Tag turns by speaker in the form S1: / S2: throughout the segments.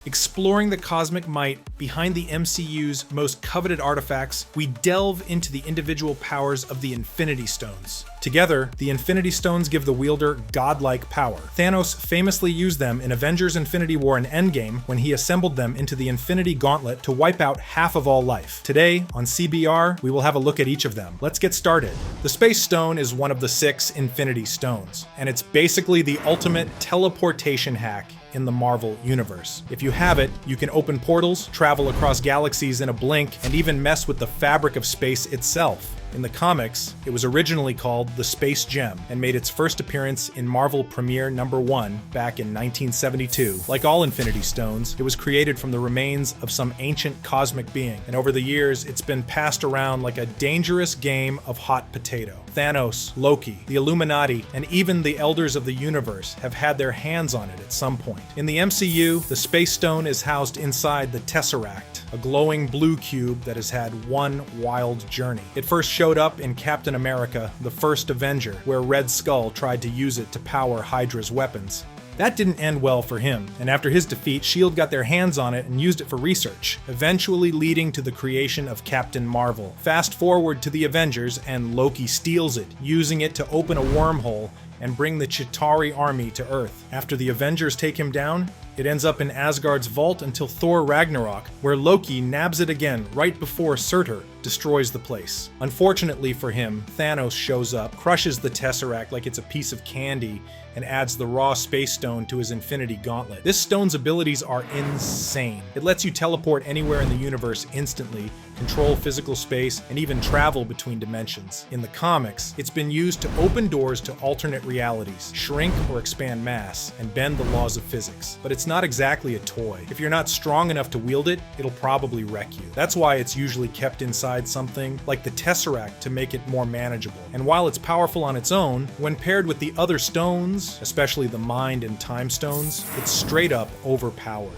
S1: Exploring the cosmic might behind the MCU's most coveted artifacts, we delve into the individual powers of the Infinity Stones. Together, the Infinity Stones give the wielder godlike power. Thanos famously used them in Avengers Infinity War and Endgame when he assembled them into the Infinity Gauntlet to wipe out half of all life. Today, on CBR, we will have a look at each of them. Let's get started. The Space Stone is one of the 6 Infinity Stones, and it's basically the ultimate teleportation hack in the Marvel universe. If you have it, you can open portals, travel across galaxies in a blink, and even mess with the fabric of space itself. In the comics, it was originally called the Space Gem and made its first appearance in Marvel Premiere #1 back in 1972. Like all Infinity Stones, it was created from the remains of some ancient cosmic being, and over the years, it's been passed around like a dangerous game of hot potato. Thanos, Loki, the Illuminati, and even the Elders of the Universe have had their hands on it at some point. In the MCU, the Space Stone is housed inside the Tesseract, a glowing blue cube that has had one wild journey. It first showed up in Captain America, the First Avenger, where Red Skull tried to use it to power Hydra's weapons. That didn't end well for him, and after his defeat, S.H.I.E.L.D. got their hands on it and used it for research, eventually leading to the creation of Captain Marvel. Fast forward to the Avengers, and Loki steals it, using it to open a wormhole and bring the Chitauri army to Earth. After the Avengers take him down, it ends up in Asgard's vault until Thor Ragnarok, where Loki nabs it again right before Surtur destroys the place. Unfortunately for him, Thanos shows up, crushes the Tesseract like it's a piece of candy, and adds the raw Space Stone to his Infinity Gauntlet. This stone's abilities are insane. It lets you teleport anywhere in the universe instantly, control physical space, and even travel between dimensions. In the comics, it's been used to open doors to alternate realities, shrink or expand mass, and bend the laws of physics. But it's not exactly a toy. If you're not strong enough to wield it, it'll probably wreck you. That's why it's usually kept inside something like the Tesseract to make it more manageable. And while it's powerful on its own, when paired with the other stones, especially the Mind and Time Stones, it's straight up overpowered.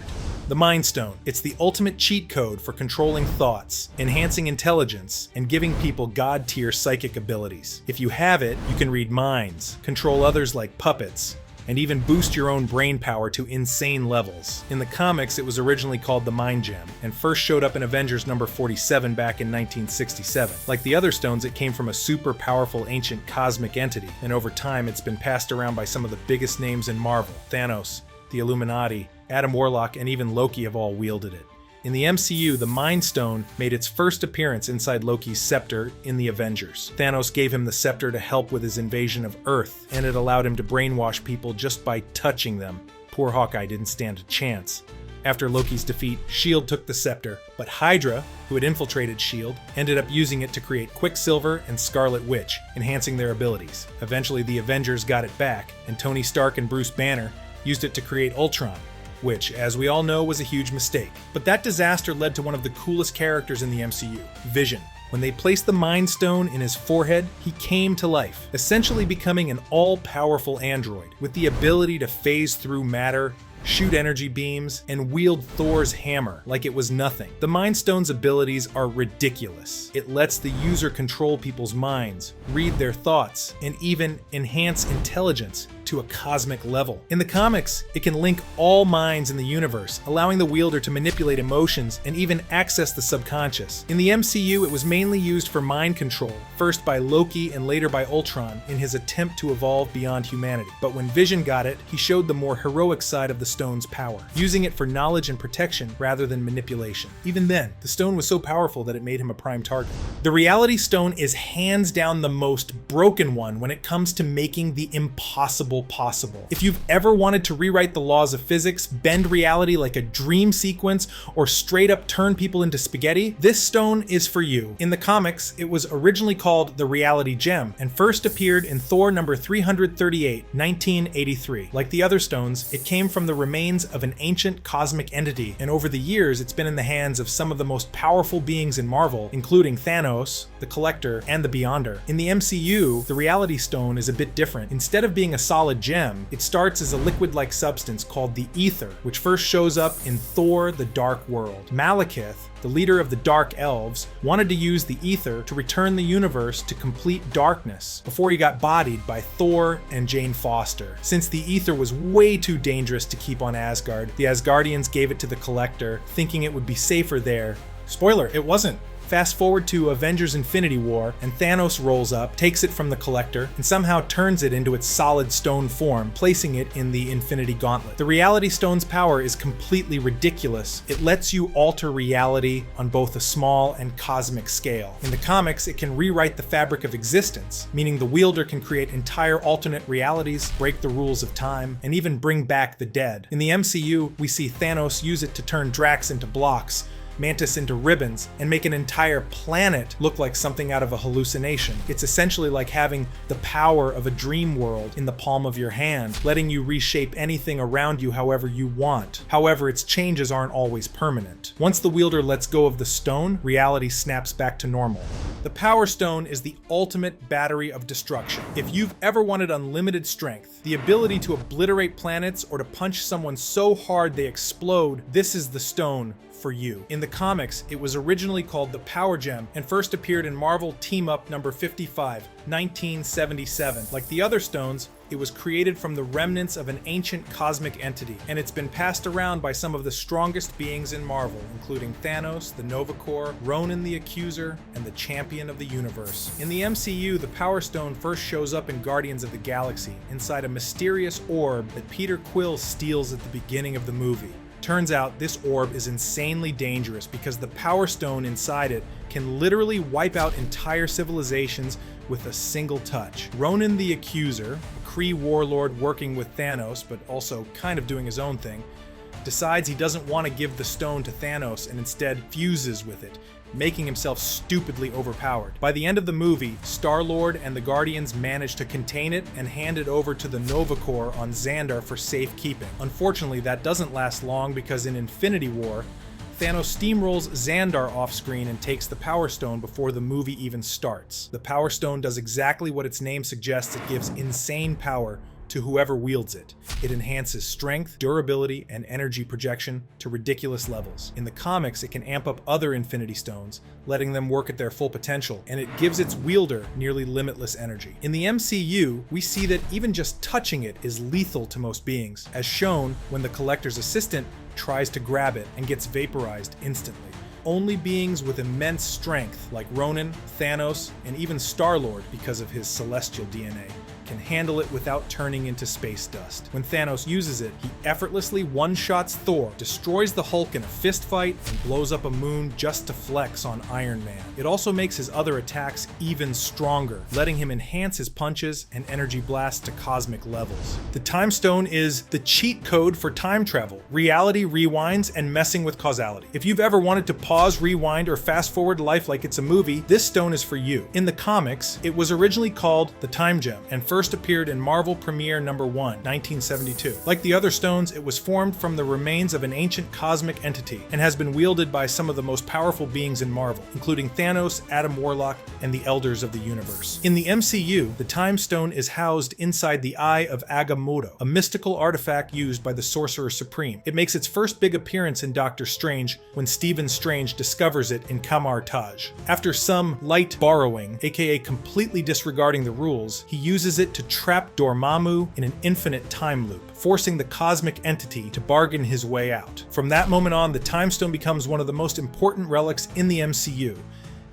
S1: The Mind Stone. It's the ultimate cheat code for controlling thoughts, enhancing intelligence, and giving people god-tier psychic abilities. If you have it, you can read minds, control others like puppets, and even boost your own brain power to insane levels. In the comics, it was originally called the Mind Gem, and first showed up in Avengers #47 back in 1967. Like the other stones, it came from a super powerful ancient cosmic entity, and over time it's been passed around by some of the biggest names in Marvel. Thanos, the Illuminati, Adam Warlock, and even Loki have all wielded it. In the MCU, the Mind Stone made its first appearance inside Loki's scepter in the Avengers. Thanos gave him the scepter to help with his invasion of Earth, and it allowed him to brainwash people just by touching them. Poor Hawkeye didn't stand a chance. After Loki's defeat, S.H.I.E.L.D. took the scepter, but Hydra, who had infiltrated S.H.I.E.L.D., ended up using it to create Quicksilver and Scarlet Witch, enhancing their abilities. Eventually, the Avengers got it back, and Tony Stark and Bruce Banner used it to create Ultron, which, as we all know, was a huge mistake. But that disaster led to one of the coolest characters in the MCU, Vision. When they placed the Mind Stone in his forehead, he came to life, essentially becoming an all-powerful android, with the ability to phase through matter, shoot energy beams, and wield Thor's hammer like it was nothing. The Mind Stone's abilities are ridiculous. It lets the user control people's minds, read their thoughts, and even enhance intelligence to a cosmic level. In the comics, it can link all minds in the universe, allowing the wielder to manipulate emotions and even access the subconscious. In the MCU, it was mainly used for mind control, first by Loki and later by Ultron in his attempt to evolve beyond humanity. But when Vision got it, he showed the more heroic side of the stone's power, using it for knowledge and protection rather than manipulation. Even then, the stone was so powerful that it made him a prime target. The Reality Stone is hands down the most broken one when it comes to making the impossible possible. If you've ever wanted to rewrite the laws of physics, bend reality like a dream sequence, or straight up turn people into spaghetti, this stone is for you. In the comics, it was originally called the Reality Gem and first appeared in Thor #338, 1983. Like the other stones, it came from the remains of an ancient cosmic entity, and over the years it's been in the hands of some of the most powerful beings in Marvel, including Thanos, the Collector, and the Beyonder. In the MCU, the Reality Stone is a bit different. Instead of being a solid solid gem, it starts as a liquid-like substance called the Ether, which first shows up in Thor: The Dark World. Malekith, the leader of the Dark Elves, wanted to use the Ether to return the universe to complete darkness before he got bodied by Thor and Jane Foster. Since the Ether was way too dangerous to keep on Asgard, the Asgardians gave it to the Collector, thinking it would be safer there. Spoiler, it wasn't. Fast forward to Avengers Infinity War, and Thanos rolls up, takes it from the Collector, and somehow turns it into its solid stone form, placing it in the Infinity Gauntlet. The Reality Stone's power is completely ridiculous. It lets you alter reality on both a small and cosmic scale. In the comics, it can rewrite the fabric of existence, meaning the wielder can create entire alternate realities, break the rules of time, and even bring back the dead. In the MCU, we see Thanos use it to turn Drax into blocks, Mantis into ribbons, and make an entire planet look like something out of a hallucination. It's essentially like having the power of a dream world in the palm of your hand, letting you reshape anything around you however you want. However, its changes aren't always permanent. Once the wielder lets go of the stone, reality snaps back to normal. The Power Stone is the ultimate battery of destruction. If you've ever wanted unlimited strength, the ability to obliterate planets or to punch someone so hard they explode, this is the stone for you. In the comics, it was originally called the Power Gem and first appeared in Marvel Team Up number 55, 1977. Like the other stones, it was created from the remnants of an ancient cosmic entity, and it's been passed around by some of the strongest beings in Marvel, including Thanos, the Nova Corps, Ronan the Accuser, and the Champion of the Universe. In the MCU, the Power Stone first shows up in Guardians of the Galaxy, inside a mysterious orb that Peter Quill steals at the beginning of the movie. Turns out this orb is insanely dangerous because the Power Stone inside it can literally wipe out entire civilizations with a single touch. Ronan the Accuser, a Kree warlord working with Thanos but also kind of doing his own thing, decides he doesn't want to give the stone to Thanos and instead fuses with it, making himself stupidly overpowered. By the end of the movie, Star-Lord and the Guardians manage to contain it and hand it over to the Nova Corps on Xandar for safekeeping. Unfortunately, that doesn't last long because in Infinity War, Thanos steamrolls Xandar off-screen and takes the Power Stone before the movie even starts. The Power Stone does exactly what its name suggests. It gives insane power to whoever wields it. It enhances strength, durability, and energy projection to ridiculous levels. In the comics, it can amp up other Infinity Stones, letting them work at their full potential, and it gives its wielder nearly limitless energy. In the MCU, we see that even just touching it is lethal to most beings, as shown when the Collector's assistant tries to grab it and gets vaporized instantly. Only beings with immense strength, like Ronan, Thanos, and even Star-Lord, because of his celestial DNA, can handle it without turning into space dust. When Thanos uses it, he effortlessly one-shots Thor, destroys the Hulk in a fist fight, and blows up a moon just to flex on Iron Man. It also makes his other attacks even stronger, letting him enhance his punches and energy blasts to cosmic levels. The Time Stone is the cheat code for time travel, reality rewinds, and messing with causality. If you've ever wanted to pause, rewind, or fast-forward life like it's a movie, this stone is for you. In the comics, it was originally called the Time Gem, and first appeared in Marvel Premiere number 1, 1972. Like the other stones, it was formed from the remains of an ancient cosmic entity and has been wielded by some of the most powerful beings in Marvel, including Thanos, Adam Warlock, and the Elders of the Universe. In the MCU, the Time Stone is housed inside the Eye of Agamotto, a mystical artifact used by the Sorcerer Supreme. It makes its first big appearance in Doctor Strange when Stephen Strange discovers it in Kamar Taj. After some light borrowing, aka completely disregarding the rules, he uses it to trap Dormammu in an infinite time loop, forcing the cosmic entity to bargain his way out. From that moment on, the Time Stone becomes one of the most important relics in the MCU,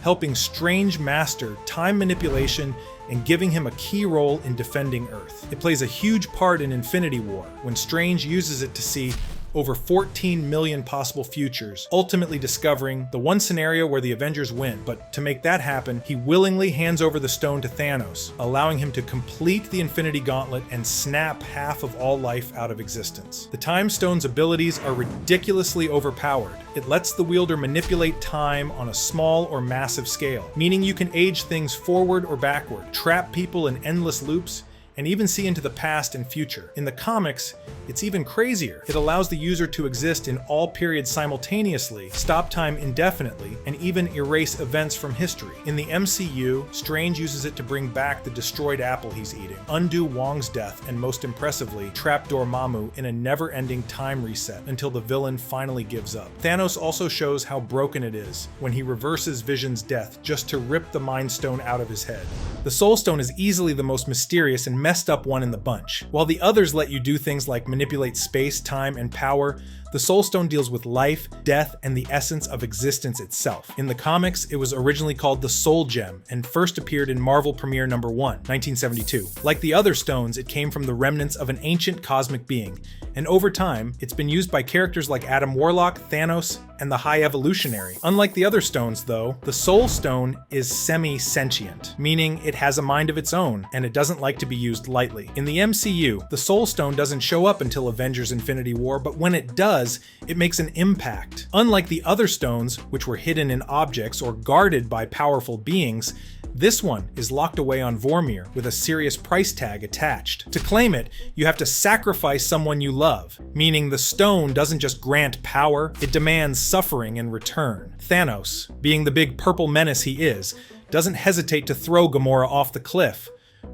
S1: helping Strange master time manipulation and giving him a key role in defending Earth. It plays a huge part in Infinity War, when Strange uses it to see over 14 million possible futures, ultimately discovering the one scenario where the Avengers win. But to make that happen, he willingly hands over the stone to Thanos, allowing him to complete the Infinity Gauntlet and snap half of all life out of existence. The Time Stone's abilities are ridiculously overpowered. It lets the wielder manipulate time on a small or massive scale, meaning you can age things forward or backward, trap people in endless loops, and even see into the past and future. In the comics, it's even crazier. It allows the user to exist in all periods simultaneously, stop time indefinitely, and even erase events from history. In the MCU, Strange uses it to bring back the destroyed apple he's eating, undo Wong's death, and most impressively, trap Dormammu in a never-ending time reset until the villain finally gives up. Thanos also shows how broken it is when he reverses Vision's death just to rip the Mind Stone out of his head. The Soul Stone is easily the most mysterious and messed up one in the bunch. While the others let you do things like manipulate space, time, and power, the Soul Stone deals with life, death, and the essence of existence itself. In the comics, it was originally called the Soul Gem and first appeared in Marvel Premiere #1, 1972. Like the other stones, it came from the remnants of an ancient cosmic being, and over time, it's been used by characters like Adam Warlock, Thanos, and the High Evolutionary. Unlike the other stones, though, the Soul Stone is semi-sentient, meaning it has a mind of its own, and it doesn't like to be used lightly. In the MCU, the Soul Stone doesn't show up until Avengers Infinity War, but when it does, it makes an impact. Unlike the other stones, which were hidden in objects or guarded by powerful beings, this one is locked away on Vormir with a serious price tag attached. To claim it, you have to sacrifice someone you love, meaning the stone doesn't just grant power, it demands suffering in return. Thanos, being the big purple menace he is, doesn't hesitate to throw Gamora off the cliff,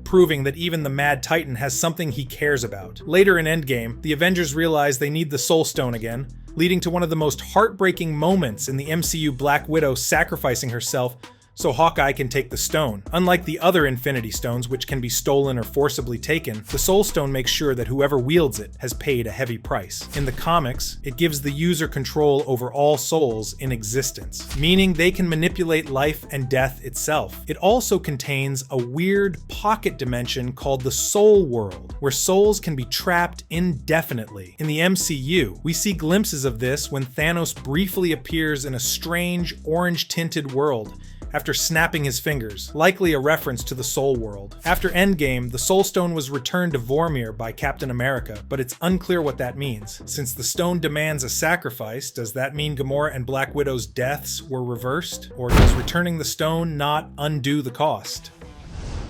S1: proving that even the Mad Titan has something he cares about. Later in Endgame, the Avengers realize they need the Soul Stone again, leading to one of the most heartbreaking moments in the MCU, Black Widow sacrificing herself so Hawkeye can take the stone. Unlike the other Infinity Stones, which can be stolen or forcibly taken, the Soul Stone makes sure that whoever wields it has paid a heavy price. In the comics, it gives the user control over all souls in existence, meaning they can manipulate life and death itself. It also contains a weird pocket dimension called the Soul World, where souls can be trapped indefinitely. In the MCU, we see glimpses of this when Thanos briefly appears in a strange orange-tinted world after snapping his fingers, likely a reference to the Soul World. After Endgame, the Soul Stone was returned to Vormir by Captain America, but it's unclear what that means. Since the stone demands a sacrifice, does that mean Gamora and Black Widow's deaths were reversed? Or does returning the stone not undo the cost?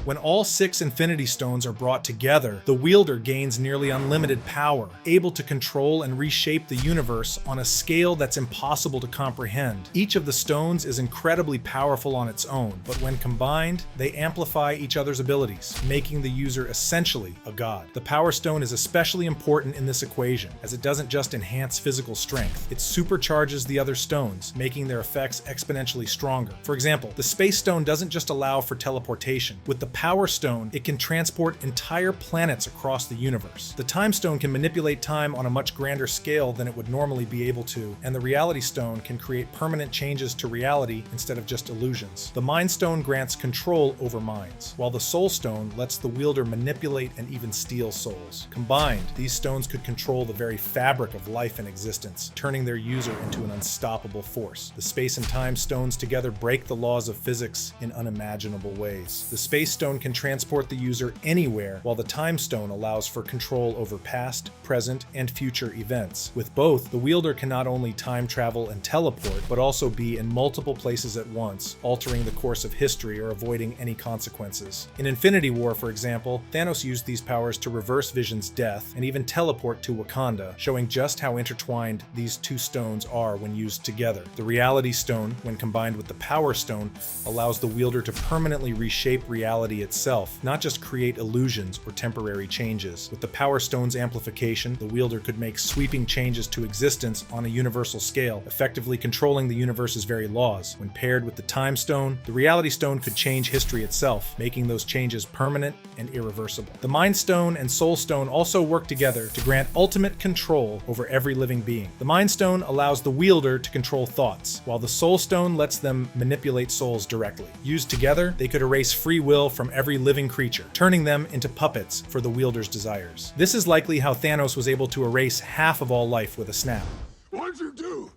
S1: When all 6 Infinity Stones are brought together, the wielder gains nearly unlimited power, able to control and reshape the universe on a scale that's impossible to comprehend. Each of the stones is incredibly powerful on its own, but when combined, they amplify each other's abilities, making the user essentially a god. The Power Stone is especially important in this equation, as it doesn't just enhance physical strength, it supercharges the other stones, making their effects exponentially stronger. For example, the Space Stone doesn't just allow for teleportation. With the Power Stone, it can transport entire planets across the universe. The Time Stone can manipulate time on a much grander scale than it would normally be able to, and the Reality Stone can create permanent changes to reality instead of just illusions. The Mind Stone grants control over minds, while the Soul Stone lets the wielder manipulate and even steal souls. Combined, these stones could control the very fabric of life and existence, turning their user into an unstoppable force. The Space and Time Stones together break the laws of physics in unimaginable ways. The Space Stone can transport the user anywhere, while the Time Stone allows for control over past, present, and future events. With both, the wielder can not only time travel and teleport, but also be in multiple places at once, altering the course of history or avoiding any consequences. In Infinity War, for example, Thanos used these powers to reverse Vision's death and even teleport to Wakanda, showing just how intertwined these two stones are when used together. The Reality Stone, when combined with the Power Stone, allows the wielder to permanently reshape reality itself, not just create illusions or temporary changes. With the Power Stone's amplification, the wielder could make sweeping changes to existence on a universal scale, effectively controlling the universe's very laws. When paired with the Time Stone, the Reality Stone could change history itself, making those changes permanent and irreversible. The Mind Stone and Soul Stone also work together to grant ultimate control over every living being. The Mind Stone allows the wielder to control thoughts, while the Soul Stone lets them manipulate souls directly. Used together, they could erase free will from every living creature, turning them into puppets for the wielder's desires. This is likely how Thanos was able to erase half of all life with a snap.
S2: What'd you do?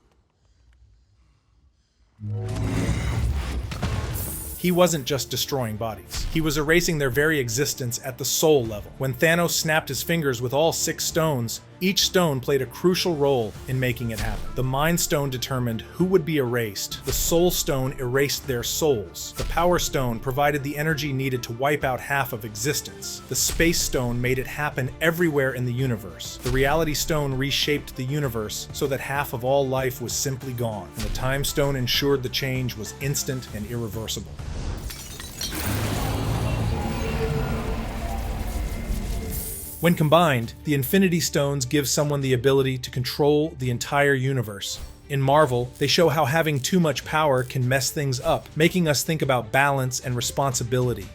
S1: He wasn't just destroying bodies. He was erasing their very existence at the soul level. When Thanos snapped his fingers with all 6 stones, Each stone played a crucial role in making it happen. The Mind Stone determined who would be erased. The Soul Stone erased their souls. The Power Stone provided the energy needed to wipe out half of existence. The Space Stone made it happen everywhere in the universe. The Reality Stone reshaped the universe so that half of all life was simply gone. And the Time Stone ensured the change was instant and irreversible. When combined, the Infinity Stones give someone the ability to control the entire universe. In Marvel, they show how having too much power can mess things up, making us think about balance and responsibility.